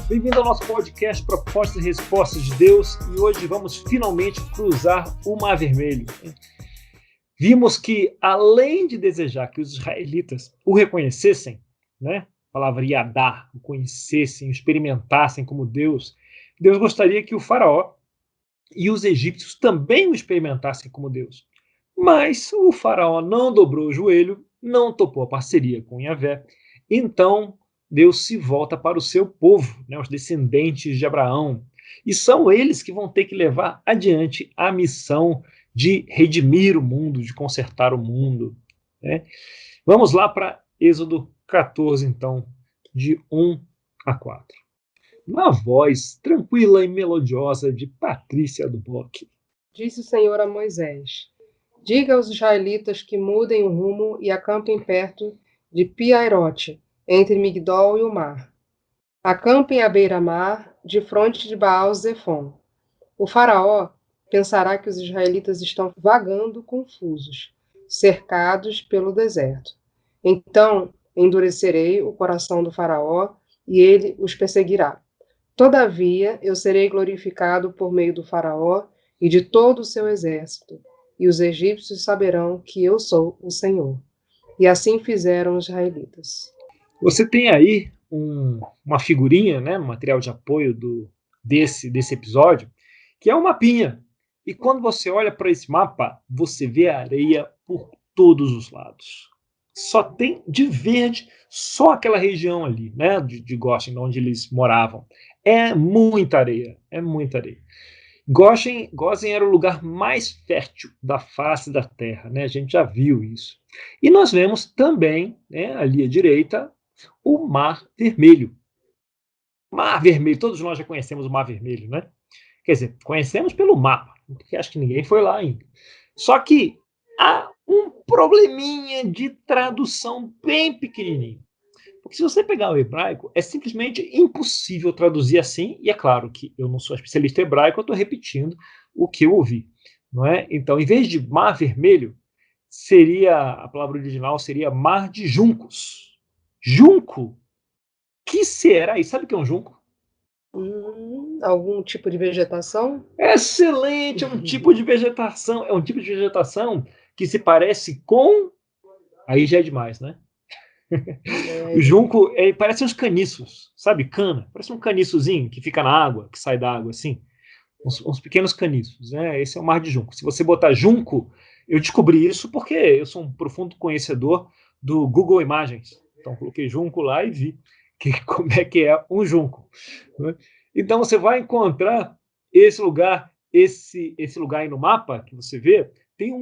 Bem-vindo ao nosso podcast Propostas e Respostas de Deus, e hoje vamos finalmente cruzar o Mar Vermelho. Vimos que, além de desejar que os israelitas o reconhecessem, né, a palavra Yadá, o conhecessem, o experimentassem como Deus, Deus gostaria que o faraó e os egípcios também o experimentassem como Deus. Mas o faraó não dobrou o joelho, não topou a parceria com Yahvé, então Deus se volta para o seu povo, né, os descendentes de Abraão, e são eles que vão ter que levar adiante a missão de redimir o mundo, de consertar o mundo. Né? Vamos lá para Êxodo 14, então, de 1 a 4. Na voz tranquila e melodiosa de Patrícia Duboc. Disse o Senhor a Moisés: diga aos israelitas que mudem o rumo e acampem perto de Pi-Hahirote, entre Migdol e o mar. Acampem à beira-mar, de fronte de Baal-Zefon. O faraó pensará que os israelitas estão vagando confusos, cercados pelo deserto. Então endurecerei o coração do faraó e ele os perseguirá. Todavia eu serei glorificado por meio do faraó e de todo o seu exército, e os egípcios saberão que eu sou o Senhor. E assim fizeram os israelitas. Você tem aí uma figurinha, né, um material de apoio desse episódio, que é um mapinha. E quando você olha para esse mapa, você vê a areia por todos os lados. Só tem de verde só aquela região ali, né, de Goshen, onde eles moravam. É muita areia, é muita areia. Goshen era o lugar mais fértil da face da terra, né? A gente já viu isso. E nós vemos também, né, ali à direita, o Mar Vermelho. Mar Vermelho, todos nós já conhecemos o Mar Vermelho, né? Quer dizer, conhecemos pelo mapa, porque acho que ninguém foi lá ainda. Só que há um probleminha de tradução bem pequenininho. Porque se você pegar o hebraico, é simplesmente impossível traduzir assim, e é claro que eu não sou especialista em hebraico, eu estou repetindo o que eu ouvi. Não é? Então, em vez de Mar Vermelho, a palavra original seria Mar de Juncos. Junco? Que será? E sabe o que é um junco? Algum tipo de vegetação? Excelente! É um tipo de vegetação. É um tipo de vegetação que se parece com... Aí já é demais, né? O junco parece uns caniços, sabe? Cana. Parece um caniçozinho que fica na água, que sai da água assim. Uns pequenos caniços, né? Esse é o mar de junco. Se você botar junco, eu descobri isso porque eu sou um profundo conhecedor do Google Imagens. Então coloquei junco lá e vi como é que é um junco. Né? Então você vai encontrar esse lugar aí no mapa que você vê, tem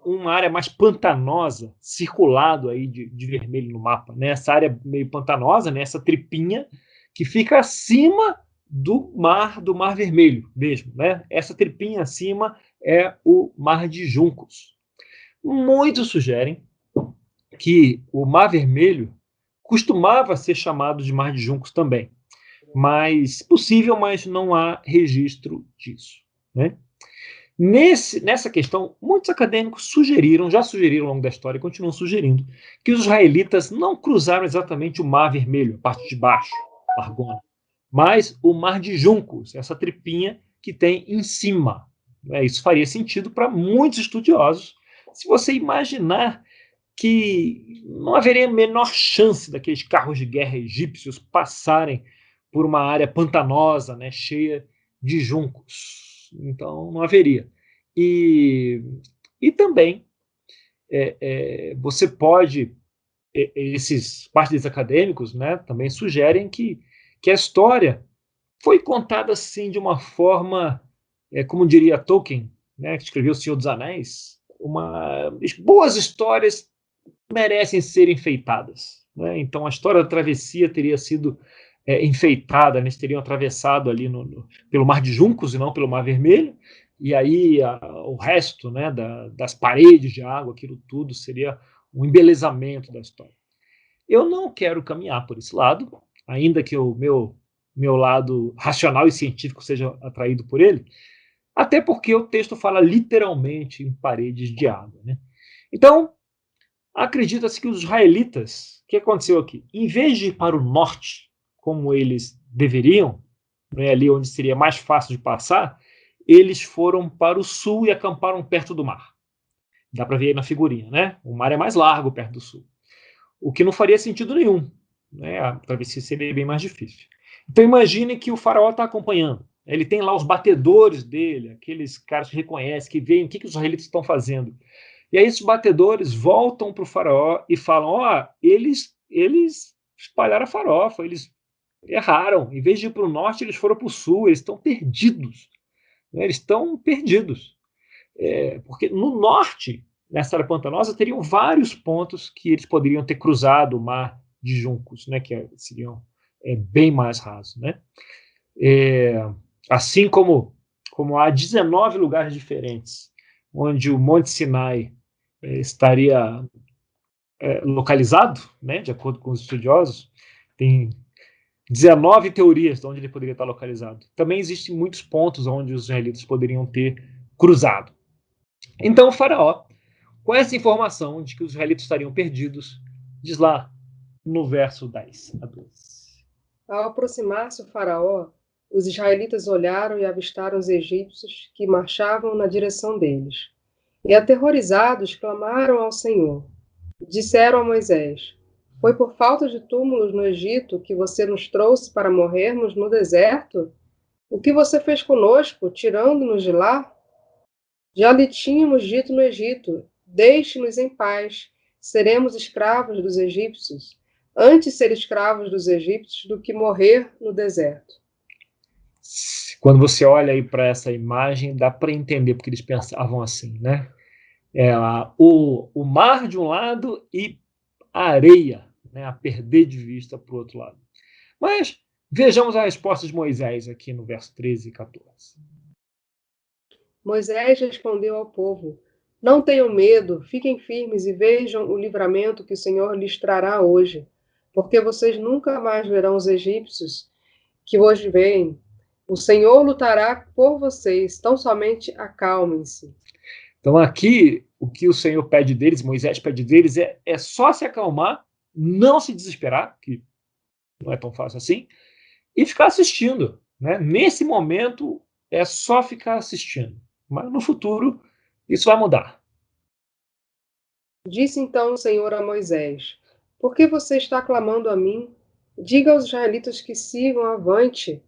uma área mais pantanosa, circulado aí de vermelho no mapa, né? Essa área meio pantanosa, né? Essa tripinha que fica acima do mar Vermelho mesmo, né? Essa tripinha acima é o Mar de Juncos. Muitos sugerem que o Mar Vermelho costumava ser chamado de Mar de Juncos também, mas possível, mas não há registro disso, né? Nessa questão, muitos acadêmicos já sugeriram ao longo da história e continuam sugerindo que os israelitas não cruzaram exatamente o Mar Vermelho, a parte de baixo, largona, mas o Mar de Juncos, essa tripinha que tem em cima. Isso faria sentido para muitos estudiosos, se você imaginar que não haveria a menor chance daqueles carros de guerra egípcios passarem por uma área pantanosa, né, cheia de juncos. Então, não haveria. E também, você pode... esses partidos acadêmicos, né, também sugerem que a história foi contada assim de uma forma, como diria Tolkien, né, que escreveu O Senhor dos Anéis, boas histórias merecem ser enfeitadas. Né? Então, a história da travessia teria sido enfeitada, eles teriam atravessado ali pelo Mar de Juncos e não pelo Mar Vermelho, e aí o resto, né, das paredes de água, aquilo tudo seria um embelezamento da história. Eu não quero caminhar por esse lado, ainda que o meu lado racional e científico seja atraído por ele, até porque o texto fala literalmente em paredes de água. Né? Então, acredita-se que os israelitas, o que aconteceu aqui? Em vez de ir para o norte, como eles deveriam, né, ali onde seria mais fácil de passar, eles foram para o sul e acamparam perto do mar. Dá para ver aí na figurinha, né? O mar é mais largo perto do sul. O que não faria sentido nenhum, né? A travessia seria bem mais difícil. Então imagine que o faraó está acompanhando. Ele tem lá os batedores dele, aqueles caras que reconhecem, que veem o que os israelitas estão fazendo. E aí esses batedores voltam para o faraó e falam, eles espalharam a farofa, eles erraram. Em vez de ir para o norte, eles foram para o sul, eles estão perdidos. Né? Eles estão perdidos. Porque no norte, nessa área pantanosa, teriam vários pontos que eles poderiam ter cruzado o mar de juncos, né? Que seriam bem mais rasos. Né? Assim como há 19 lugares diferentes onde o Monte Sinai estaria localizado, né, de acordo com os estudiosos, tem 19 teorias de onde ele poderia estar localizado. Também existem muitos pontos onde os israelitas poderiam ter cruzado. Então o faraó, com essa informação de que os israelitas estariam perdidos, diz lá no verso 10 a 12. Ao aproximar-se o faraó, os israelitas olharam e avistaram os egípcios que marchavam na direção deles. E aterrorizados clamaram ao Senhor. Disseram a Moisés: Foi por falta de túmulos no Egito que você nos trouxe para morrermos no deserto? O que você fez conosco, tirando-nos de lá? Já lhe tínhamos dito no Egito: Deixe-nos em paz, seremos escravos dos egípcios. Antes ser escravos dos egípcios do que morrer no deserto. Quando você olha aí para essa imagem, dá para entender porque eles pensavam assim, né? O mar de um lado e a areia, né, a perder de vista para o outro lado. Mas vejamos a resposta de Moisés aqui no verso 13 e 14. Moisés respondeu ao povo: Não tenham medo, fiquem firmes e vejam o livramento que o Senhor lhes trará hoje, porque vocês nunca mais verão os egípcios que hoje veem. O Senhor lutará por vocês, tão somente acalmem-se. Então aqui, o que o Senhor pede deles, Moisés pede deles, é só se acalmar, não se desesperar, que não é tão fácil assim, e ficar assistindo. Né? Nesse momento, é só ficar assistindo. Mas no futuro, isso vai mudar. Disse então o Senhor a Moisés: Por que você está clamando a mim? Diga aos israelitas que sigam avante.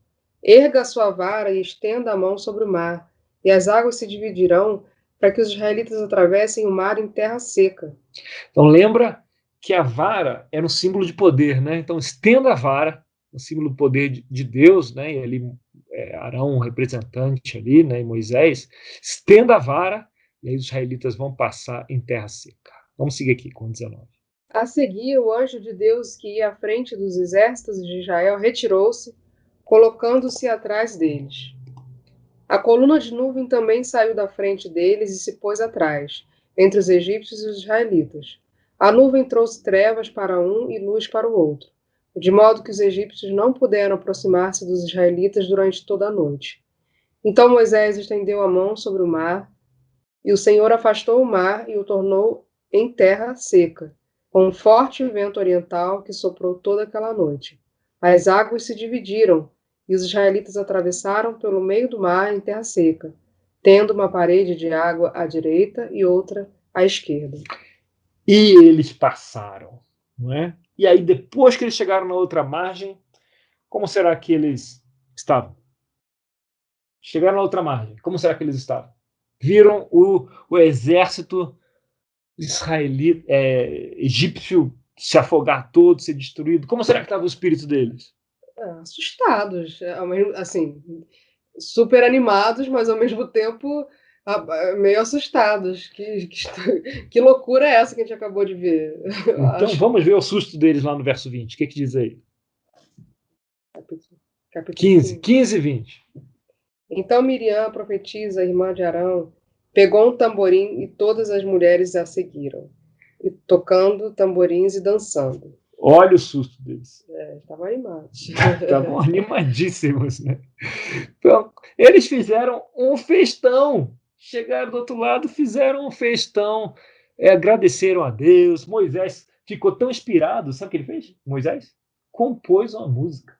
Erga a sua vara e estenda a mão sobre o mar, e as águas se dividirão para que os israelitas atravessem o mar em terra seca. Então lembra que a vara era um símbolo de poder, né? Então estenda a vara, um símbolo do poder de Deus, né? E ali Arão, um representante ali, né? E Moisés, estenda a vara e aí os israelitas vão passar em terra seca. Vamos seguir aqui com 19. A seguir, o anjo de Deus que ia à frente dos exércitos de Israel retirou-se, colocando-se atrás deles. A coluna de nuvem também saiu da frente deles e se pôs atrás, entre os egípcios e os israelitas. A nuvem trouxe trevas para um e luz para o outro, de modo que os egípcios não puderam aproximar-se dos israelitas durante toda a noite. Então Moisés estendeu a mão sobre o mar, e o Senhor afastou o mar e o tornou em terra seca, com um forte vento oriental que soprou toda aquela noite. As águas se dividiram, e os israelitas atravessaram pelo meio do mar em terra seca, tendo uma parede de água à direita e outra à esquerda. E eles passaram, não é? E aí, depois que eles chegaram na outra margem, como será que eles estavam? Chegaram na outra margem, como será que eles estavam? Viram o exército israelita, egípcio se afogar todo, ser destruído. Como será que estava o espírito deles? Assustados, assim, super animados, mas ao mesmo tempo meio assustados. Que loucura é essa que a gente acabou de ver? Então vamos ver o susto deles lá no verso 20. O que diz aí? Capítulo 15 e 20. Então Miriam, a profetisa, irmã de Arão, pegou um tamborim e todas as mulheres a seguiram, e tocando tamborins e dançando. Olha o susto deles. Estavam animados. Estavam animadíssimos, né? Então, eles fizeram um festão. Chegaram do outro lado, fizeram um festão. Agradeceram a Deus. Moisés ficou tão inspirado. Sabe o que ele fez? Moisés compôs uma música.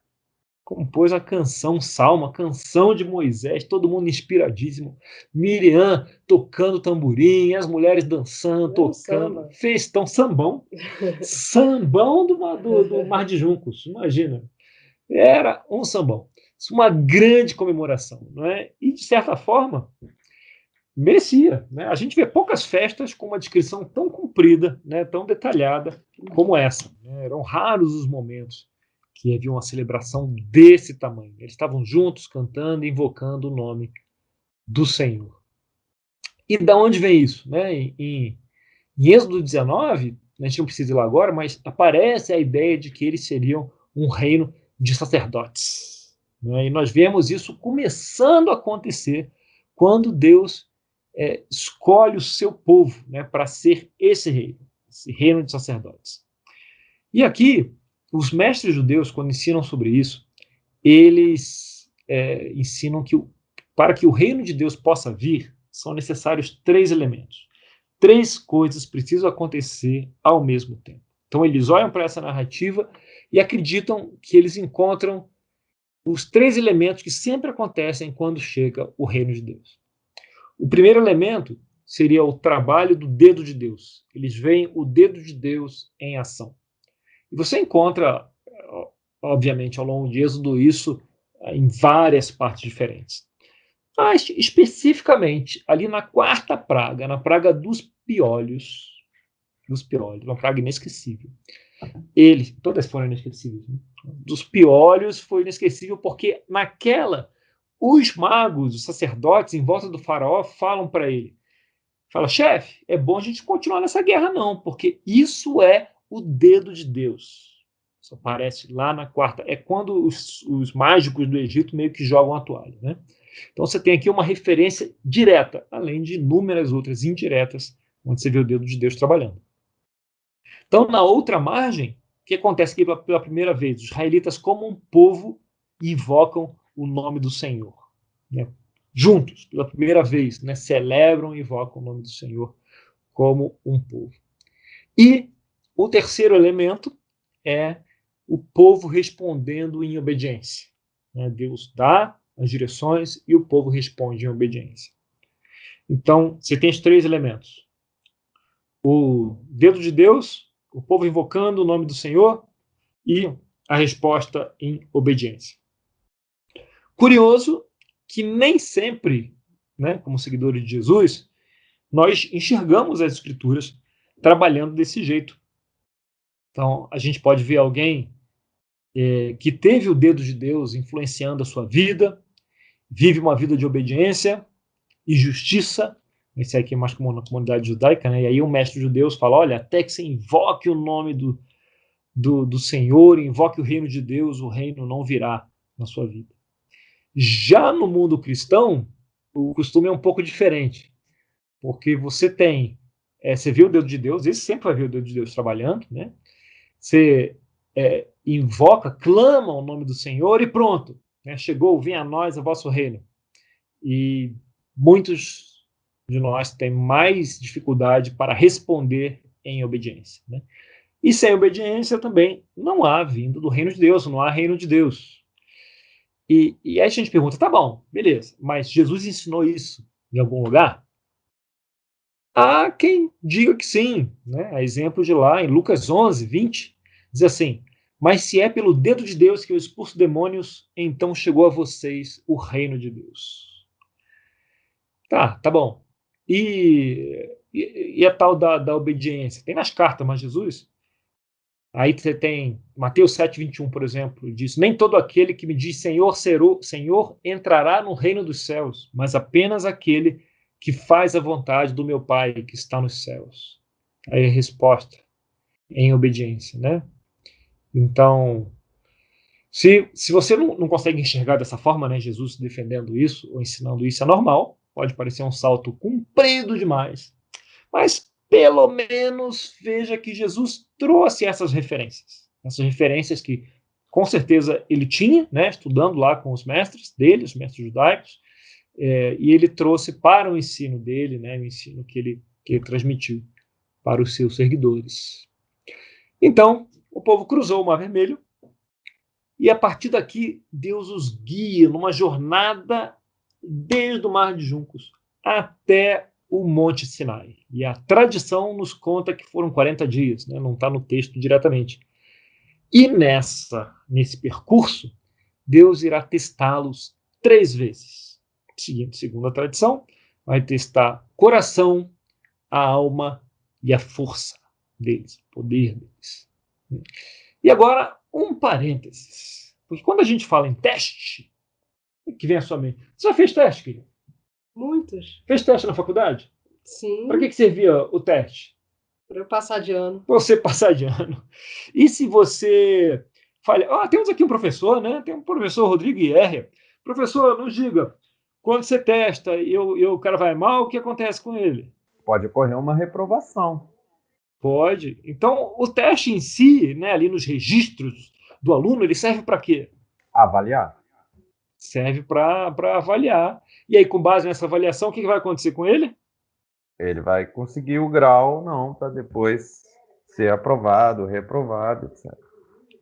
compôs a canção, salmo, a canção de Moisés, todo mundo inspiradíssimo. Miriam tocando tamborim, as mulheres dançando, tocando, festão, sambão. Sambão do Mar de Juncos, imagina. Era um sambão. Uma grande comemoração, não é? E, de certa forma, merecia, né? A gente vê poucas festas com uma descrição tão comprida, né, tão detalhada como essa, né? Eram raros os momentos que havia uma celebração desse tamanho. Eles estavam juntos, cantando e invocando o nome do Senhor. E da onde vem isso? Né? Em Êxodo 19, a gente não precisa ir lá agora, mas aparece a ideia de que eles seriam um reino de sacerdotes. Né? E nós vemos isso começando a acontecer quando Deus escolhe o seu povo, né, para ser esse reino de sacerdotes. E aqui, os mestres judeus, quando ensinam sobre isso, eles ensinam que para que o reino de Deus possa vir, são necessários 3 elementos. 3 coisas precisam acontecer ao mesmo tempo. Então eles olham para essa narrativa e acreditam que eles encontram os 3 elementos que sempre acontecem quando chega o reino de Deus. O primeiro elemento seria o trabalho do dedo de Deus. Eles veem o dedo de Deus em ação. E você encontra, obviamente, ao longo de Êxodo, isso em várias partes diferentes. Mas, especificamente, ali na 4ª praga, na praga dos piolhos, uma praga inesquecível. Todas foram inesquecíveis, né? Dos piolhos foi inesquecível porque naquela, os magos, os sacerdotes em volta do faraó falam para ele, fala, chefe, é bom a gente continuar nessa guerra não, porque isso é o dedo de Deus. Isso aparece lá na 4ª. É quando os mágicos do Egito meio que jogam a toalha, né? Então você tem aqui uma referência direta, além de inúmeras outras indiretas, onde você vê o dedo de Deus trabalhando. Então, na outra margem, o que acontece aqui pela primeira vez? Os israelitas, como um povo, invocam o nome do Senhor. Né? Juntos, pela primeira vez, né? Celebram e invocam o nome do Senhor como um povo. E o terceiro elemento é o povo respondendo em obediência. Né? Deus dá as direções e o povo responde em obediência. Então, você tem os 3 elementos. O dedo de Deus, o povo invocando o nome do Senhor e a resposta em obediência. Curioso que nem sempre, né, como seguidores de Jesus, nós enxergamos as Escrituras trabalhando desse jeito. Então, a gente pode ver alguém que teve o dedo de Deus influenciando a sua vida, vive uma vida de obediência e justiça. Esse aqui é mais como na comunidade judaica, né? E aí o mestre judeu fala, olha, até que você invoque o nome do Senhor, invoque o reino de Deus, o reino não virá na sua vida. Já no mundo cristão, o costume é um pouco diferente, porque você vê o dedo de Deus, esse sempre vai ver o dedo de Deus trabalhando, né? Você invoca, clama o nome do Senhor e pronto, né? Chegou, venha a nós o vosso reino. E muitos de nós têm mais dificuldade para responder em obediência, né? E sem obediência também não há vinda do reino de Deus, não há reino de Deus. E aí a gente pergunta, tá bom, beleza, mas Jesus ensinou isso em algum lugar? Há quem diga que sim, né? A exemplo de lá em Lucas 11, 20, diz assim, mas se é pelo dedo de Deus que eu expulso demônios, então chegou a vocês o reino de Deus. Tá bom. E a tal da obediência? Tem nas cartas, mas Jesus? Aí você tem Mateus 7, 21, por exemplo, diz, nem todo aquele que me diz Senhor, Senhor entrará no reino dos céus, mas apenas aquele que faz a vontade do meu Pai que está nos céus. Aí a resposta, em obediência, né? Então, se você não consegue enxergar dessa forma, né, Jesus defendendo isso ou ensinando isso, é normal, pode parecer um salto comprido demais, mas pelo menos veja que Jesus trouxe essas referências que com certeza ele tinha, né, estudando lá com os mestres dele, os mestres judaicos, e ele trouxe para o ensino dele, né, o ensino que ele transmitiu para os seus seguidores. Então, o povo cruzou o Mar Vermelho, E a partir daqui, Deus os guia numa jornada desde o Mar de Juncos até o Monte Sinai. E a tradição nos conta que foram 40 dias, né? Não está no texto diretamente. E nesse percurso, Deus irá testá-los 3 vezes. Segundo a tradição, vai testar o coração, a alma e a força deles, o poder deles. E agora, um parênteses. Porque quando a gente fala em teste, o que vem à sua mente? Você já fez teste, querido? Muitos. Fez teste na faculdade? Sim. Para que servia o teste? Para eu passar de ano. Para você passar de ano. E se você falha... temos aqui um professor, né? Tem um professor Rodrigo Ierre. Professor, nos diga, quando você testa e o cara vai mal, o que acontece com ele? Pode ocorrer uma reprovação. Pode. Então, o teste em si, né, ali nos registros do aluno, ele serve para quê? Avaliar. Serve para avaliar. E aí, com base nessa avaliação, o que vai acontecer com ele? Ele vai conseguir o grau, não, para depois ser aprovado, reprovado, etc.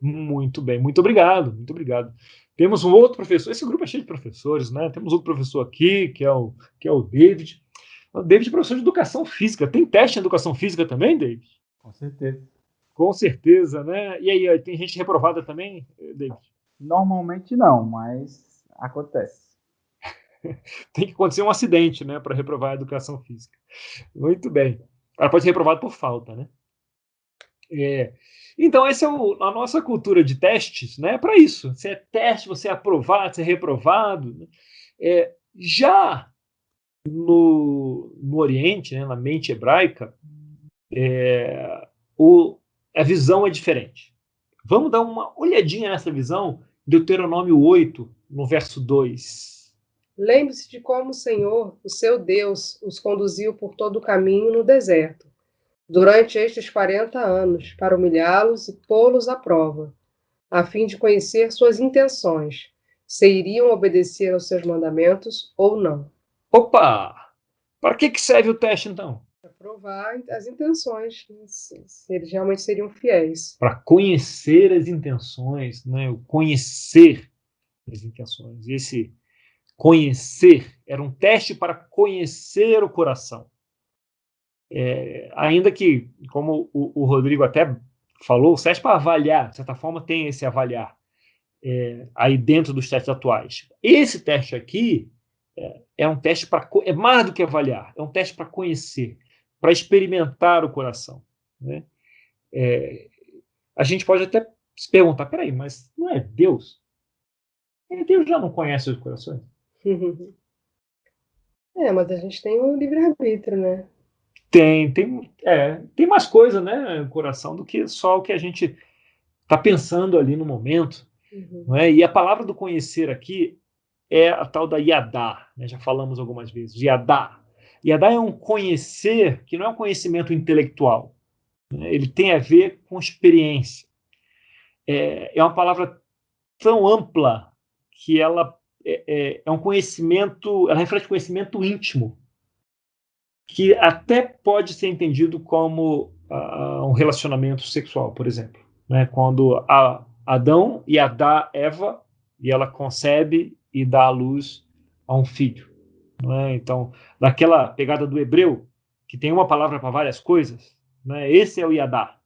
Muito bem, muito obrigado, muito obrigado. Temos um outro professor, esse grupo é cheio de professores, né? Temos outro professor aqui, que é o David. O David é professor de educação física. Tem teste em educação física também, David? Com certeza. Com certeza, né? E aí, tem gente reprovada também, David? Normalmente não, mas acontece. Tem que acontecer um acidente, né, para reprovar a educação física. Muito bem. Ela pode ser reprovada por falta, né? Então, essa é a nossa cultura de testes, né? Para isso. Você é teste, você é aprovado, você é reprovado. Né? Já no Oriente, né, na mente hebraica, a visão é diferente. Vamos dar uma olhadinha nessa visão, Deuteronômio 8, no verso 2. Lembre-se de como o Senhor, o seu Deus, os conduziu por todo o caminho no deserto, durante estes 40 anos, para humilhá-los e pô-los à prova, a fim de conhecer suas intenções, se iriam obedecer aos seus mandamentos ou não. Opa! Para que serve o teste, então? Para provar as intenções, se eles realmente seriam fiéis. Para conhecer as intenções, né? O conhecer as intenções. Esse conhecer era um teste para conhecer o coração. Ainda que, como o Rodrigo até falou, o teste para avaliar, de certa forma tem esse avaliar aí dentro dos testes atuais. Esse teste aqui é um teste para... É mais do que avaliar, é um teste para conhecer, para experimentar o coração. Né? A gente pode até se perguntar, peraí, mas não é Deus? Deus já não conhece os corações? Mas a gente tem o livre-arbítrio, né? Tem mais coisa, né, no coração, do que só o que a gente está pensando ali no momento. Não é? E a palavra do conhecer aqui é a tal da yadá, né? Já falamos algumas vezes. Yadá. Yadá é um conhecer que não é um conhecimento intelectual. Né? Ele tem a ver com experiência. É uma palavra tão ampla que ela é um conhecimento, ela reflete conhecimento íntimo, que até pode ser entendido como um relacionamento sexual, por exemplo. Né? Quando Adão e Eva, e ela concebe e dá à luz a um filho. Né? Então, daquela pegada do hebreu, que tem uma palavra para várias coisas, né? Esse é o Yadá.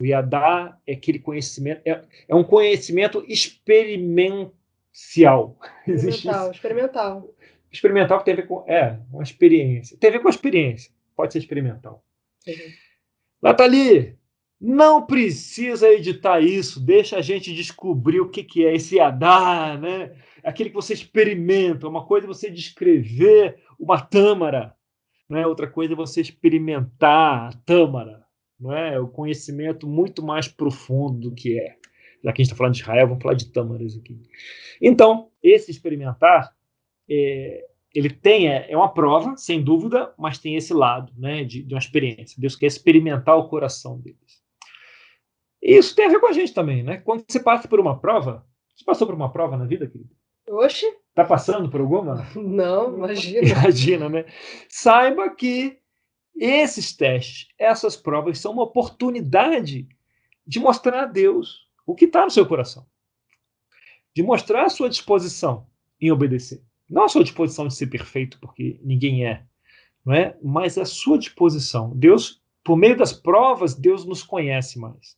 O Yadá é aquele conhecimento, é um conhecimento experimental. Experimental. Experimental que tem a ver com uma experiência. Tem a ver com a experiência. Pode ser experimental. Nathalie, não precisa editar isso. Deixa a gente descobrir o que é esse Yadá, né? Aquele que você experimenta. Uma coisa é você descrever uma tâmara, né? Outra coisa é você experimentar a tâmara. Não é? O conhecimento muito mais profundo do que é. Já que a gente está falando de Israel, vamos falar de tâmaras aqui. Então, esse experimentar ele tem, uma prova, sem dúvida, mas tem esse lado, né, de uma experiência. Deus quer experimentar o coração deles. E isso tem a ver com a gente também, né? Quando você passa por uma prova, você passou por uma prova na vida, querido? Oxe! Está passando por alguma? Não, imagina. Imagina, né? Saiba que esses testes, essas provas são uma oportunidade de mostrar a Deus o que está no seu coração. de mostrar a sua disposição em obedecer. Não a sua disposição de ser perfeito, porque ninguém é, não é? Mas a sua disposição. Deus, por meio das provas, Deus nos conhece mais.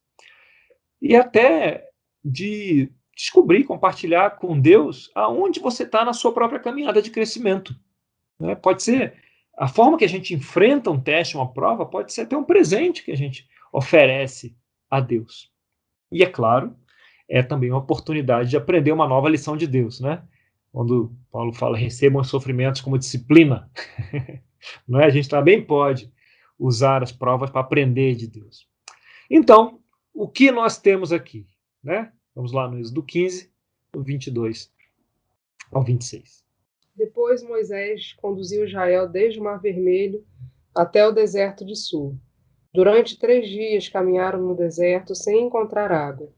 E até de descobrir, compartilhar com Deus aonde você está na sua própria caminhada de crescimento. Né? Pode ser a forma que a gente enfrenta um teste, uma prova, pode ser até um presente que a gente oferece a Deus. E é claro, é também uma oportunidade de aprender uma nova lição de Deus, né? Quando Paulo fala, recebam os sofrimentos como disciplina, não é? A gente também pode usar as provas para aprender de Deus. Então, o que nós temos aqui, né? Vamos lá no Êxodo 15, do 22 ao 26. Depois Moisés conduziu Israel desde o Mar Vermelho até o deserto de Sur. Durante 3 dias caminharam no deserto sem encontrar água.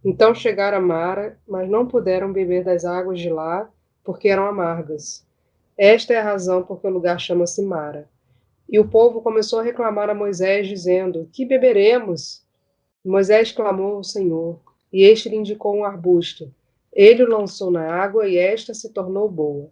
Então chegaram a Mara, mas não puderam beber das águas de lá, porque eram amargas. Esta é a razão por que o lugar chama-se Mara. E o povo começou a reclamar a Moisés, dizendo: Que beberemos? Moisés clamou ao Senhor, e este lhe indicou um arbusto. Ele o lançou na água, e esta se tornou boa.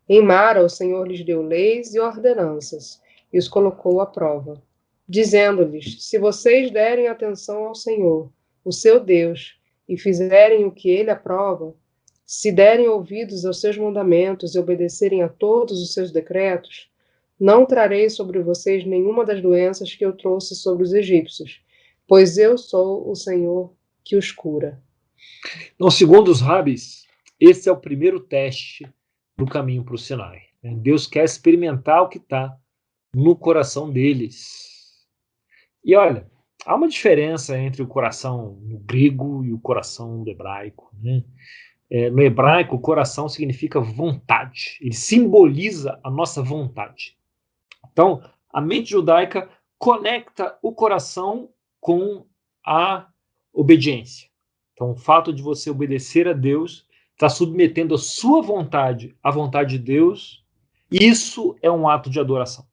Em Mara, o Senhor lhes deu leis e ordenanças, e os colocou à prova, dizendo-lhes: Se vocês derem atenção ao Senhor, o seu Deus, e fizerem o que ele aprova, se derem ouvidos aos seus mandamentos e obedecerem a todos os seus decretos, não trarei sobre vocês nenhuma das doenças que eu trouxe sobre os egípcios, pois eu sou o Senhor que os cura. Então, segundo os rabis, esse é o primeiro teste do caminho para o Sinai. Deus quer experimentar o que está no coração deles. E olha, há uma diferença entre o coração no grego e o coração do hebraico, né? No hebraico, o coração significa vontade. Ele simboliza a nossa vontade. Então, a mente judaica conecta o coração com a obediência. Então, o fato de você obedecer a Deus está submetendo a sua vontade à vontade de Deus. Isso é um ato de adoração.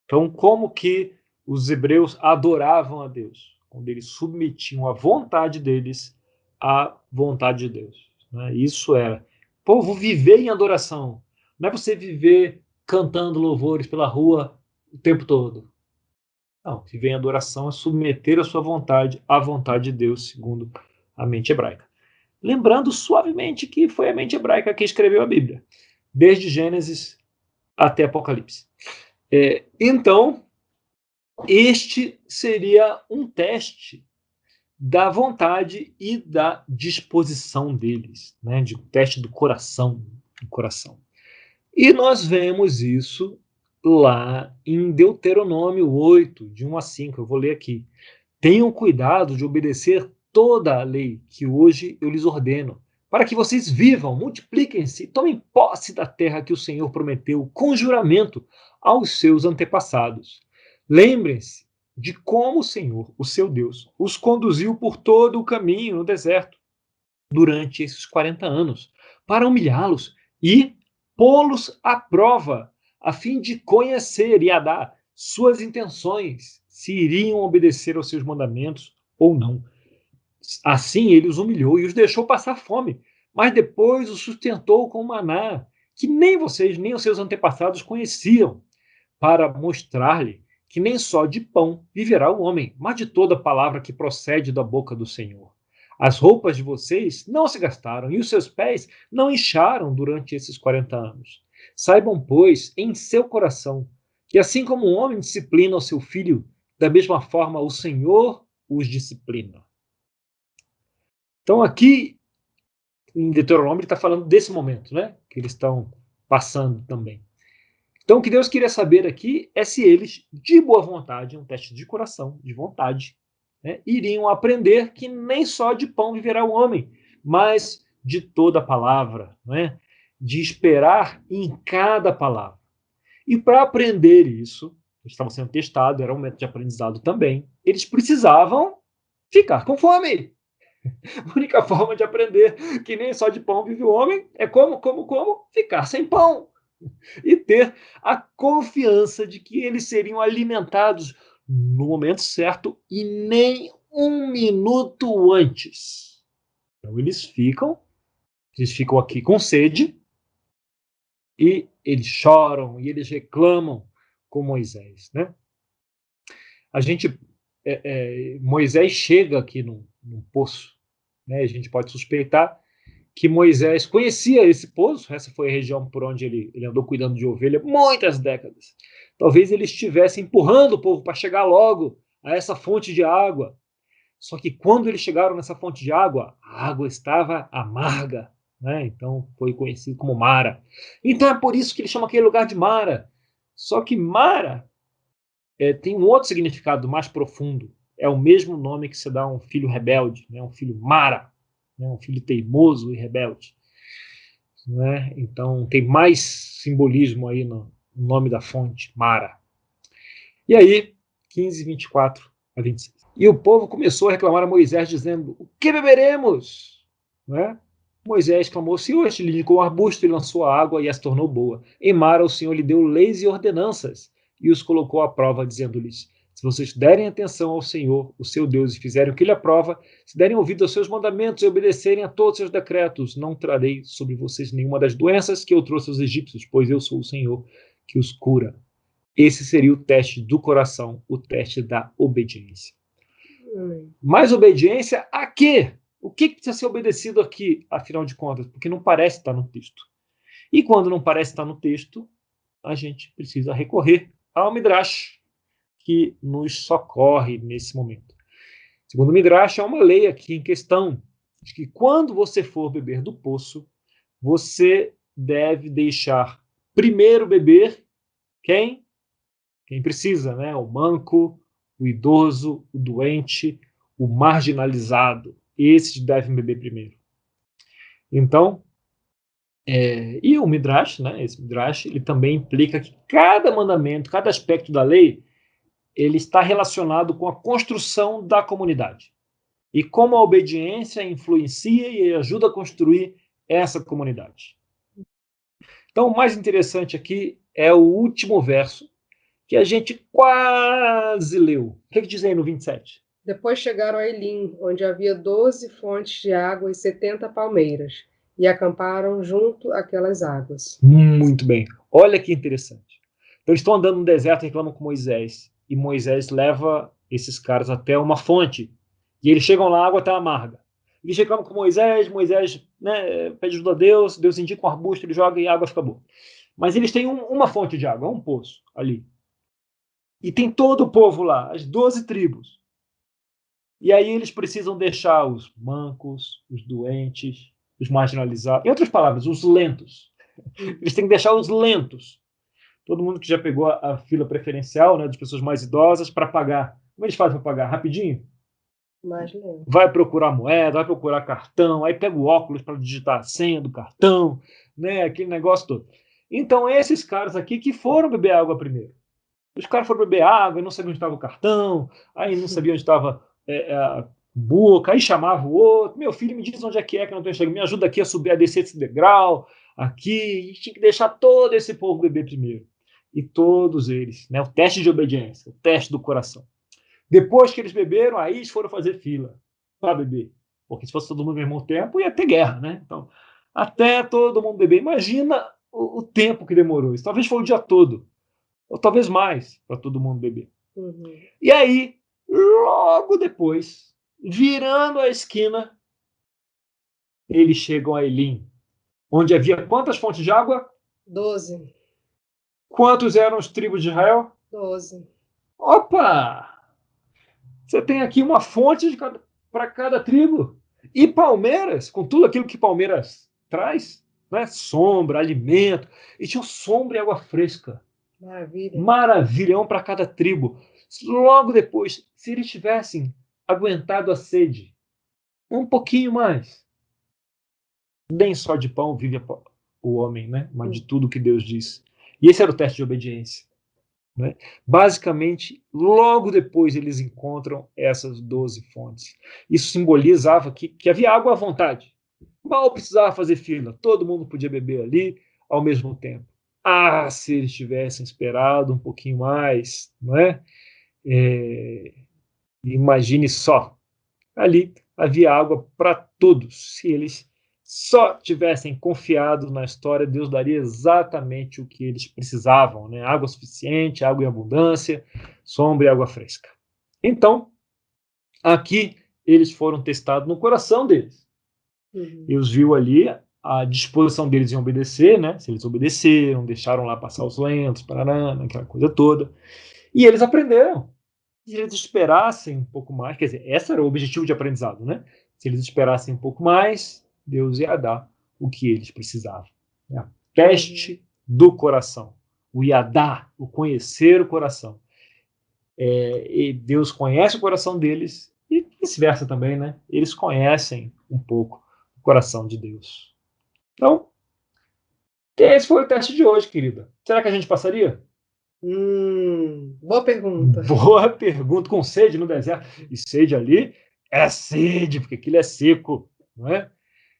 Então, como que os hebreus adoravam a Deus? Quando eles submetiam a vontade deles à vontade de Deus. Né? Isso era. Povo, viver em adoração. Não é você viver cantando louvores pela rua o tempo todo. Não, viver em adoração é submeter a sua vontade à vontade de Deus, segundo a mente hebraica. Lembrando suavemente que foi a mente hebraica que escreveu a Bíblia, desde Gênesis até Apocalipse. Então, este seria um teste da vontade e da disposição deles, né? De teste do coração, E nós vemos isso lá em Deuteronômio 8, de 1 a 5. Eu vou ler aqui. Tenham cuidado de obedecer toda a lei que hoje eu lhes ordeno, para que vocês vivam, multipliquem-se e tomem posse da terra que o Senhor prometeu com juramento aos seus antepassados. Lembrem-se de como o Senhor, o seu Deus, os conduziu por todo o caminho no deserto durante esses 40 anos, para humilhá-los e pô-los à prova, a fim de conhecer e dar suas intenções, se iriam obedecer aos seus mandamentos ou não. Assim ele os humilhou e os deixou passar fome, mas depois os sustentou com maná, que nem vocês nem os seus antepassados conheciam, para mostrar-lhe que nem só de pão viverá o homem, mas de toda palavra que procede da boca do Senhor. As roupas de vocês não se gastaram e os seus pés não incharam durante esses 40 anos. Saibam, pois, em seu coração, que assim como um homem disciplina o seu filho, da mesma forma o Senhor os disciplina. Então aqui, em Deuteronômio, ele está falando desse momento, né? Que eles estão passando também. Então, o que Deus queria saber aqui é se eles, de boa vontade, um teste de coração, de vontade, né, iriam aprender que nem só de pão viverá o homem, mas de toda a palavra, né, de esperar em cada palavra. E para aprender isso, eles estavam sendo testados, era um método de aprendizado também, eles precisavam ficar com fome. A única forma de aprender que nem só de pão vive o homem é como? Ficar sem pão. E ter a confiança de que eles seriam alimentados no momento certo e nem um minuto antes. Então eles ficam Eles ficam aqui com sede e eles choram e eles reclamam com Moisés, né? Moisés chega aqui num poço, né? A gente pode suspeitar que Moisés conhecia esse poço. Essa foi a região por onde ele andou cuidando de ovelha muitas décadas. Talvez ele estivesse empurrando o povo para chegar logo a essa fonte de água. Só que quando eles chegaram nessa fonte de água, a água estava amarga, né? Então foi conhecido como Mara. Então é por isso que ele chama aquele lugar de Mara. Só que Mara tem um outro significado mais profundo. É o mesmo nome que se dá a um filho rebelde, né? Um filho Mara, né? Um filho teimoso e rebelde. Né? Então tem mais simbolismo aí no nome da fonte, Mara. E aí, 15, 24 a 26. E o povo começou a reclamar a Moisés, dizendo: o que beberemos? Né? Moisés clamou: o Senhor te indicou um arbusto e lançou a água e a se tornou boa. Em Mara, o Senhor lhe deu leis e ordenanças e os colocou à prova, dizendo-lhes: se vocês derem atenção ao Senhor, o seu Deus, e fizerem o que ele aprova, se derem ouvido aos seus mandamentos e obedecerem a todos os seus decretos, não trarei sobre vocês nenhuma das doenças que eu trouxe aos egípcios, pois eu sou o Senhor que os cura. Esse seria o teste do coração, o teste da obediência. Mas obediência a quê? O que precisa ser obedecido aqui, afinal de contas? Porque não parece estar no texto. E quando não parece estar no texto, a gente precisa recorrer ao Midrash, que nos socorre nesse momento. Segundo o Midrash, há uma lei aqui em questão, de que quando você for beber do poço, você deve deixar primeiro beber quem? Quem precisa, né? O manco, o idoso, o doente, o marginalizado. Esses devem beber primeiro. Então, e o Midrash, né? Esse Midrash, ele também implica que cada mandamento, cada aspecto da lei, ele está relacionado com a construção da comunidade. E como a obediência influencia e ajuda a construir essa comunidade. Então, o mais interessante aqui é o último verso, que a gente quase leu. O que diz aí no 27? Depois chegaram a Elim, onde havia 12 fontes de água e 70 palmeiras, e acamparam junto àquelas águas. Muito bem. Olha que interessante. Então, eles estão andando no deserto e reclamam com Moisés. E Moisés leva esses caras até uma fonte. E eles chegam lá, a água está amarga. Eles reclamam com Moisés, né, pede ajuda a Deus, Deus indica um arbusto, ele joga e a água fica boa. Mas eles têm uma fonte de água, um poço ali. E tem todo o povo lá, as 12 tribos. E aí eles precisam deixar os mancos, os doentes, os marginalizados. Em outras palavras, os lentos. Eles têm que deixar os lentos. Todo mundo que já pegou a fila preferencial, né, de pessoas mais idosas, para pagar. Como eles fazem para pagar? Rapidinho? Mais lento. Vai procurar moeda, vai procurar cartão, aí pega o óculos para digitar a senha do cartão, né, aquele negócio todo. Então, esses caras aqui que foram beber água primeiro. Os caras foram beber água e não sabiam onde estava o cartão, aí não sabiam onde estava a boca, aí chamava o outro: meu filho, me diz onde é que eu não estou enxergando, me ajuda aqui a subir, a descer esse degrau, aqui. E tinha que deixar todo esse povo beber primeiro. E todos eles, né, o teste de obediência, o teste do coração. Depois que eles beberam, aí eles foram fazer fila para beber. Porque se fosse todo mundo ao mesmo tempo, ia ter guerra, né? Então, até todo mundo beber. Imagina o tempo que demorou isso. Talvez foi o dia todo, ou talvez mais, para todo mundo beber. Uhum. E aí, logo depois, virando a esquina, eles chegam a Elim, onde havia quantas fontes de água? 12. Quantos eram os tribos de Israel? 12. Opa! Você tem aqui uma fonte para cada tribo. E Palmeiras, com tudo aquilo que Palmeiras traz, né? Sombra, alimento. E tinha sombra e água fresca. Maravilha. Maravilhão para cada tribo. Logo depois, se eles tivessem aguentado a sede um pouquinho mais, nem só de pão vive o homem, né? Mas de tudo que Deus diz. E esse era o teste de obediência. Né? Basicamente, logo depois eles encontram essas 12 fontes. Isso simbolizava que havia água à vontade. Mal precisava fazer fila, todo mundo podia beber ali ao mesmo tempo. Ah, se eles tivessem esperado um pouquinho mais, não é? Imagine só, ali havia água para todos, se eles só tivessem confiado na história, Deus daria exatamente o que eles precisavam, né? Água suficiente, água em abundância, sombra e água fresca. Então, aqui eles foram testados no coração deles. Deus viu ali a disposição deles em obedecer, né? Se eles obedeceram, deixaram lá passar os lentos, parará, aquela coisa toda. E eles aprenderam. Se eles esperassem um pouco mais, quer dizer, esse era o objetivo de aprendizado, né? Se eles esperassem um pouco mais, Deus ia dar o que eles precisavam. É. Teste do coração. O Yadá, o conhecer o coração. E Deus conhece o coração deles e vice-versa também, né? Eles conhecem um pouco o coração de Deus. Então, esse foi o teste de hoje, querida. Será que a gente passaria? Boa pergunta. Boa pergunta. Com sede no deserto. E sede ali é sede, porque aquilo é seco, não é?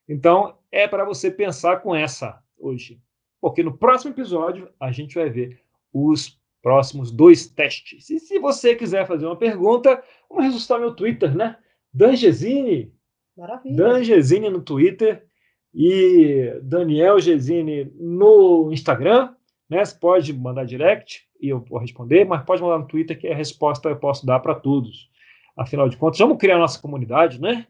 Então, é para você pensar com essa hoje. Porque no próximo episódio, a gente vai ver os próximos 2 testes. E se você quiser fazer uma pergunta, vamos registrar meu Twitter, né? Dan Gesine. Maravilha. Dan Gesine no Twitter e Daniel Gesine no Instagram. Né? Você pode mandar direct e eu vou responder, mas pode mandar no Twitter que a resposta eu posso dar para todos. Afinal de contas, vamos criar a nossa comunidade, né?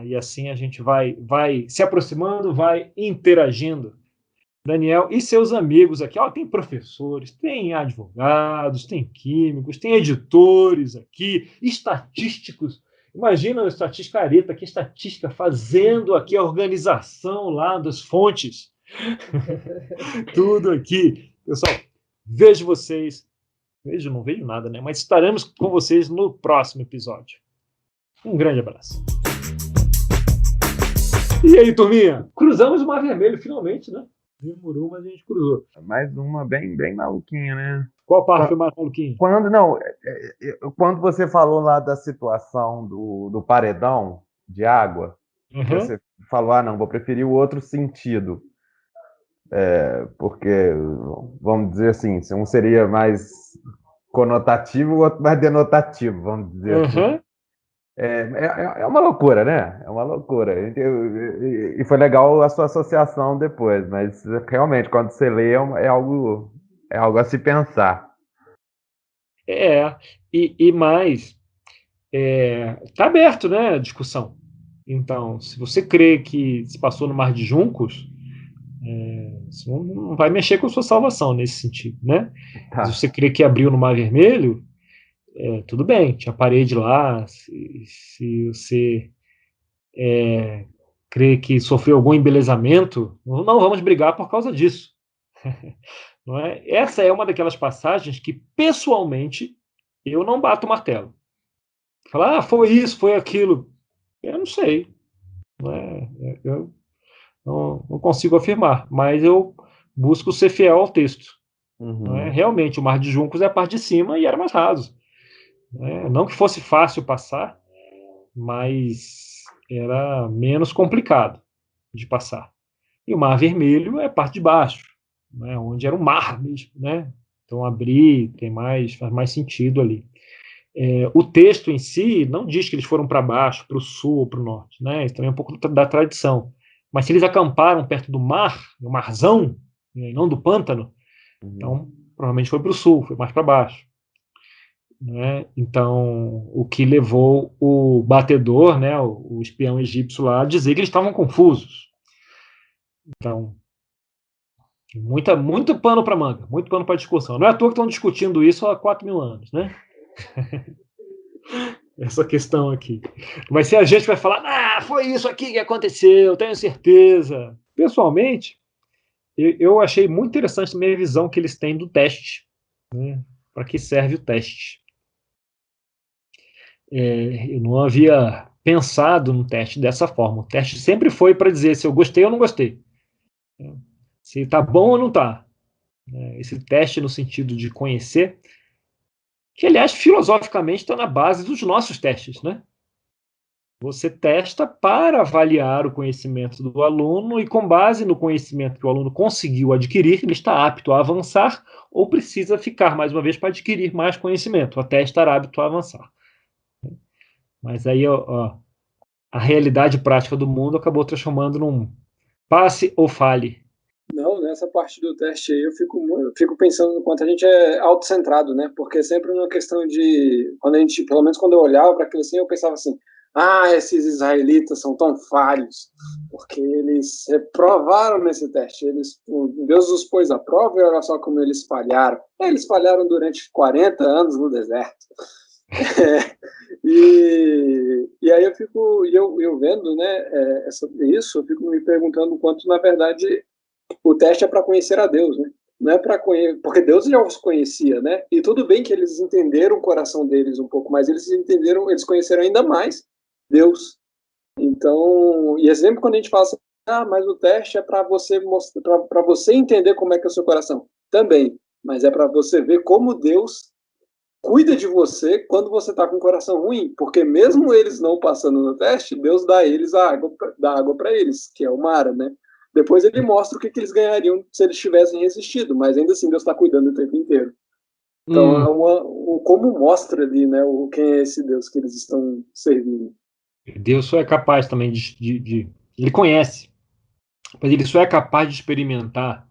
E assim a gente vai se aproximando, vai interagindo. Daniel e seus amigos aqui, tem professores, tem advogados, tem químicos, tem editores aqui, estatísticos. Imagina o estatística Areta aqui, estatística, fazendo aqui a organização lá das fontes. Tudo aqui. Pessoal, vejo vocês. Não vejo nada, né? Mas estaremos com vocês no próximo episódio. Um grande abraço. E aí, turminha? Cruzamos o Mar Vermelho, finalmente, né? Demorou, mas a gente cruzou. Mais uma bem maluquinha, né? Qual parte foi mais maluquinha? Quando você falou lá da situação do paredão de água, você falou, não, vou preferir o outro sentido. Porque, vamos dizer assim, um seria mais conotativo, o outro mais denotativo, vamos dizer assim. É uma loucura, né? É uma loucura. E foi legal a sua associação depois, mas realmente, quando você lê, é algo a se pensar. E mais, tá aberto, né, a discussão. Então, se você crê que se passou no Mar de Juncos, você não vai mexer com a sua salvação nesse sentido, né? Tá. Se você crê que abriu no Mar Vermelho, tudo bem, tinha parede lá. Se você crê que sofreu algum embelezamento, não vamos brigar por causa disso. Não é? Essa é uma daquelas passagens que, pessoalmente, eu não bato o martelo. Falar, foi isso, foi aquilo. Eu não sei. Eu não consigo afirmar, mas eu busco ser fiel ao texto. Realmente, o Mar de Juncos é a parte de cima e era mais raso. Não que fosse fácil passar, mas era menos complicado de passar. E o Mar Vermelho é a parte de baixo, onde era o mar mesmo, né? Então abrir faz mais sentido ali. O texto em si não diz que eles foram para baixo, para o sul ou para o norte, né? Isso também é um pouco da tradição. Mas se eles acamparam perto do mar, do marzão, e não do pântano, então provavelmente foi para o sul, foi mais para baixo. Né? Então, o que levou o batedor, né, o espião egípcio lá, a dizer que eles estavam confusos. Então, muito pano para manga, muito pano para discussão. Não é à toa que estão discutindo isso há 4.000 anos, né? Essa questão aqui. Mas se a gente vai falar, foi isso aqui que aconteceu, tenho certeza. Pessoalmente, eu achei muito interessante a minha visão que eles têm do teste. Né? Para que serve o teste? Eu não havia pensado no teste dessa forma. O teste sempre foi para dizer se eu gostei ou não gostei. Se está bom ou não está. Esse teste no sentido de conhecer, que, aliás, filosoficamente está na base dos nossos testes, né? Você testa para avaliar o conhecimento do aluno e, com base no conhecimento que o aluno conseguiu adquirir, ele está apto a avançar ou precisa ficar, mais uma vez, para adquirir mais conhecimento, até estar apto a avançar. Mas aí, a realidade prática do mundo acabou transformando num passe ou fale. Não, nessa parte do teste aí eu fico pensando no quanto a gente é autocentrado, né? Porque sempre uma questão de... pelo menos quando eu olhava para aquilo assim, eu pensava assim, esses israelitas são tão falhos, porque eles reprovaram nesse teste. Deus os pôs à prova e olha só como eles falharam. Eles falharam durante 40 anos no deserto. E aí eu vendo, né, sobre isso, eu fico me perguntando o quanto, na verdade, o teste é para conhecer a Deus, né? Não é para conhecer, porque Deus já os conhecia, né? E tudo bem que eles entenderam o coração deles um pouco mais, eles conheceram ainda mais Deus. Então, e é sempre quando a gente fala assim, mas o teste é para você mostrar, para você entender como é que é o seu coração. Também, mas é para você ver como Deus cuida de você quando você está com o coração ruim, porque mesmo eles não passando no teste, Deus dá água para eles, que é o Mara, né? Depois ele mostra o que eles ganhariam se eles tivessem resistido, mas ainda assim Deus está cuidando o tempo inteiro. Então como mostra ali, né, quem é esse Deus que eles estão servindo. Deus só é capaz também ele conhece, mas ele só é capaz de experimentar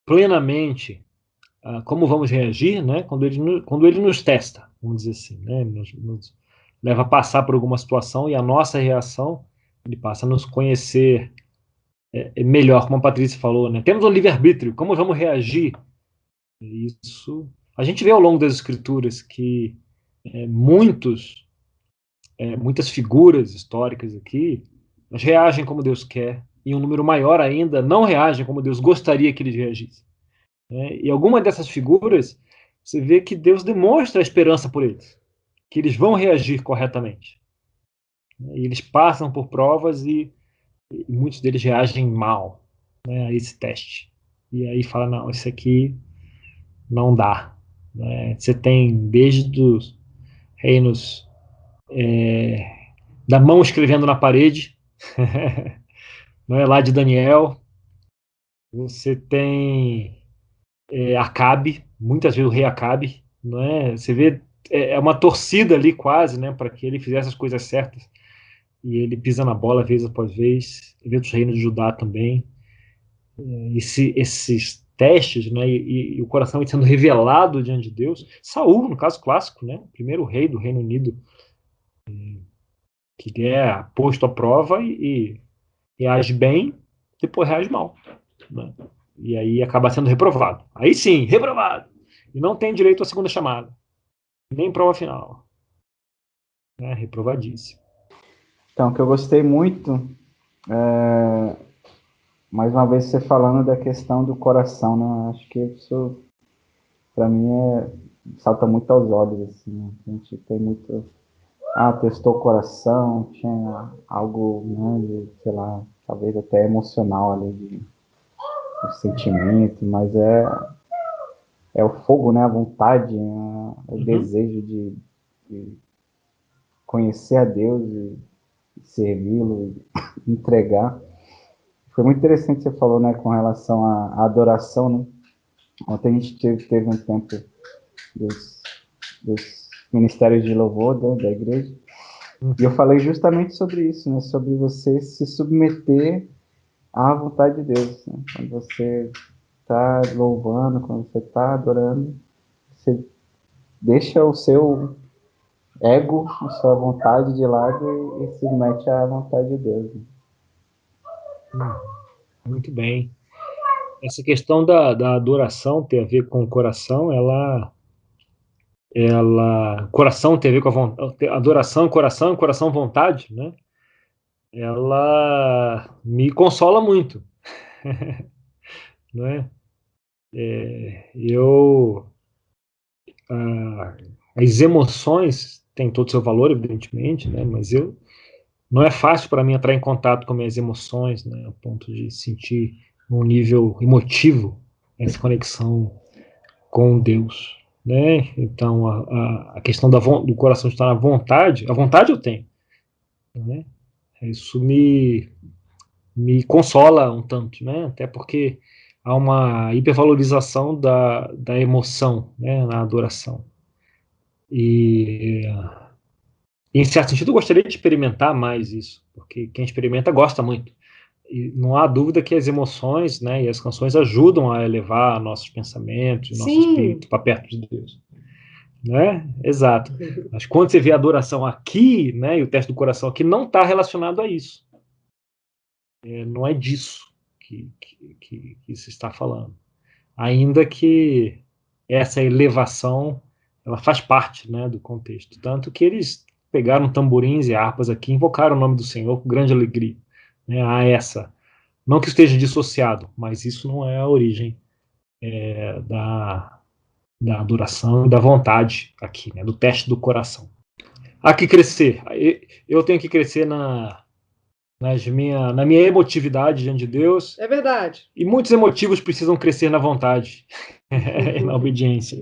plenamente como vamos reagir, né, quando ele nos testa, vamos dizer assim, né, nos leva a passar por alguma situação e a nossa reação, ele passa a nos conhecer melhor, como a Patrícia falou, né? Temos um livre-arbítrio, como vamos reagir? Isso. A gente vê ao longo das escrituras que muitas figuras históricas aqui reagem como Deus quer, e um número maior ainda não reagem como Deus gostaria que eles reagissem. E alguma dessas figuras, você vê que Deus demonstra a esperança por eles, que eles vão reagir corretamente. E eles passam por provas e muitos deles reagem mal, né, a esse teste. E aí fala, não, isso aqui não dá. Né? Você tem desde os reinos da mão escrevendo na parede, não é, lá de Daniel. Você tem Acabe, muitas vezes o rei Acabe, não é? Você vê uma torcida ali quase, né, para que ele fizesse as coisas certas. E ele pisa na bola vez após vez. Você vê outros reinos de Judá também. Esses testes, né, e o coração sendo revelado diante de Deus. Saul, no caso clássico, né, o primeiro rei do Reino Unido, que é posto à prova e reage bem, depois reage mal, né? E aí acaba sendo reprovado. Aí sim, reprovado. E não tem direito à segunda chamada, nem prova final. Reprovadíssimo. Então, o que eu gostei muito, mais uma vez você falando da questão do coração, né? Acho que isso, para mim, salta muito aos olhos, assim, né? A gente tem muito... testou o coração, tinha algo, né, de, sei lá, talvez até emocional ali, de sentimento, mas é o fogo, né, a vontade, o desejo de conhecer a Deus e servi-lo, e entregar. Foi muito interessante o que você falou, né, com relação à adoração, né? Ontem a gente teve um tempo dos ministérios de louvor, né, da igreja, e eu falei justamente sobre isso, né, sobre você se submeter à vontade de Deus, né? Quando você está louvando, quando você está adorando, você deixa o seu ego, a sua vontade de lado e se submete à vontade de Deus. Muito bem. Essa questão da adoração ter a ver com o coração, coração tem a ver com a vontade, adoração, coração, vontade, né? Ela me consola muito, não é? As emoções têm todo o seu valor, evidentemente, né? Mas não é fácil para mim entrar em contato com minhas emoções, né? A ponto de sentir um nível emotivo essa conexão com Deus, né? Então a questão do coração estar na vontade, a vontade eu tenho, né? Isso me consola um tanto, né? Até porque há uma hipervalorização da emoção, né, na adoração. E em certo sentido, eu gostaria de experimentar mais isso, porque quem experimenta gosta muito. E não há dúvida que as emoções, né, e as canções ajudam a elevar nossos pensamentos, nosso espírito para perto de Deus. Né? Exato. Mas quando você vê a adoração aqui, né, e o teste do coração aqui, não está relacionado a isso. Não é disso que se está falando. Ainda que essa elevação ela faz parte, né, do contexto. Tanto que eles pegaram tamborins e harpas aqui, invocaram o nome do Senhor com grande alegria. Né, a essa. Não que esteja dissociado, mas isso não é a origem da adoração e da vontade aqui, né, do teste do coração. Há que crescer. Eu tenho que crescer na minha emotividade diante de Deus. É verdade. E muitos emotivos precisam crescer na vontade e na obediência.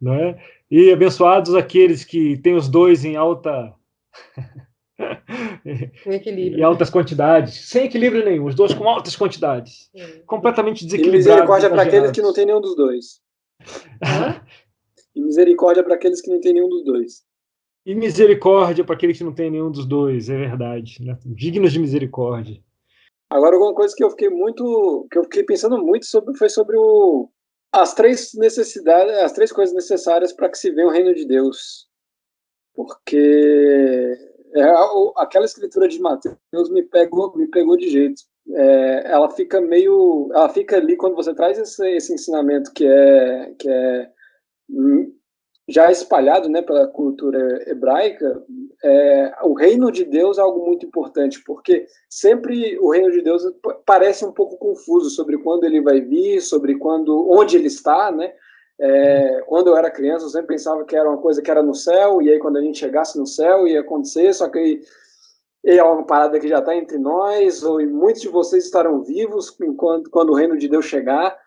Não é? E abençoados aqueles que têm os dois em alta... em altas quantidades, sem equilíbrio nenhum, os dois com altas quantidades, completamente desequilibrados. E misericórdia para aqueles que não tem nenhum dos dois. E misericórdia para aqueles que não tem nenhum dos dois. E misericórdia para aqueles que não tem nenhum dos dois, é verdade, né? Dignos de misericórdia. Agora, alguma coisa que eu fiquei pensando muito foi sobre as três coisas necessárias para que se veja o reino de Deus. Porque aquela escritura de Mateus me pegou de jeito. Ela fica ali quando você traz esse ensinamento que é já espalhado, né, pela cultura hebraica. O reino de Deus é algo muito importante, porque sempre o reino de Deus parece um pouco confuso sobre quando ele vai vir, sobre onde ele está, né? Quando eu era criança, eu sempre pensava que era uma coisa que era no céu, e aí quando a gente chegasse no céu ia acontecer, só que é uma parada que já está entre nós, e muitos de vocês estarão vivos quando o reino de Deus chegar.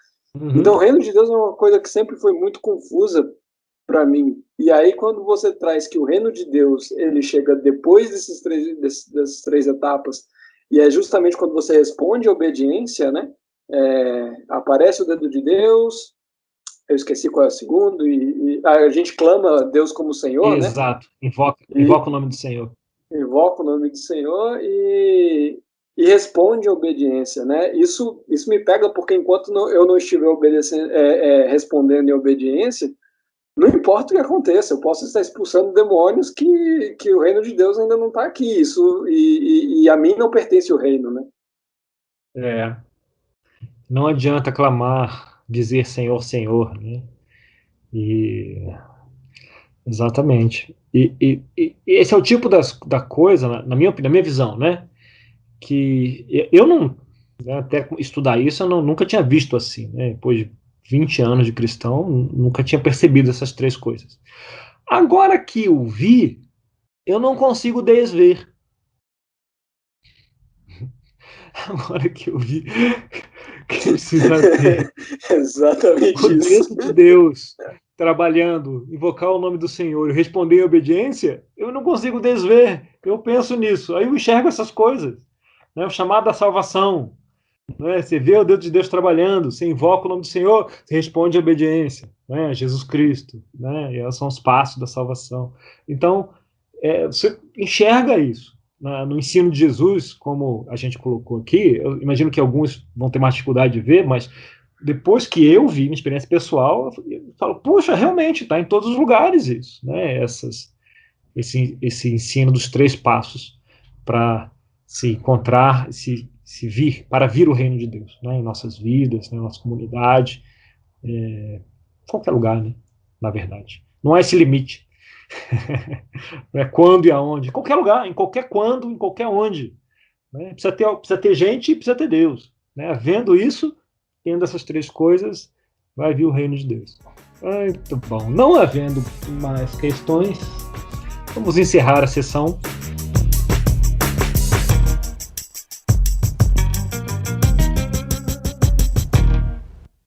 Então o reino de Deus é uma coisa que sempre foi muito confusa para mim. E aí quando você traz que o reino de Deus ele chega depois dessas três etapas, e é justamente quando você responde a obediência, né? Aparece o dedo de Deus. Eu esqueci qual é o segundo, e a gente clama a Deus como Senhor, né? Exato, invoca o nome do Senhor. Invoca o nome do Senhor e responde a obediência, né? Isso me pega, porque enquanto eu não estiver respondendo em obediência, não importa o que aconteça, eu posso estar expulsando demônios que o reino de Deus ainda não está aqui, e a mim não pertence o reino, né? Não adianta clamar, dizer Senhor, Senhor, né? Exatamente. E esse é o tipo da coisa, na minha visão, né? Que eu não, né, até estudar isso, eu nunca tinha visto assim, né? Depois de 20 anos de cristão, nunca tinha percebido essas três coisas. Agora que eu vi, eu não consigo desver. Agora que eu vi que precisa ter exatamente o dedo de Deus trabalhando, invocar o nome do Senhor e responder em obediência, eu não consigo desver. Eu penso nisso, aí eu enxergo essas coisas, né? O chamado da salvação, né? Você vê o dedo de Deus trabalhando, você invoca o nome do Senhor, você responde em obediência, né? Jesus Cristo, né? E esses são os passos da salvação. Então, você enxerga isso no ensino de Jesus, como a gente colocou aqui. Eu imagino que alguns vão ter mais dificuldade de ver, mas depois que eu vi, minha experiência pessoal, eu falo, puxa, realmente, está em todos os lugares isso, né? Esse ensino dos 3 passos para se encontrar, para vir o reino de Deus, né? Em nossas vidas, na nossa comunidade, qualquer lugar, né? Na verdade. Não há esse limite. Quando e aonde, em qualquer lugar, em qualquer quando, em qualquer onde, né? Precisa ter gente e precisa ter Deus, né? Havendo isso, tendo essas 3 coisas, vai vir o reino de Deus. Muito bom. Não havendo mais questões, vamos encerrar a sessão.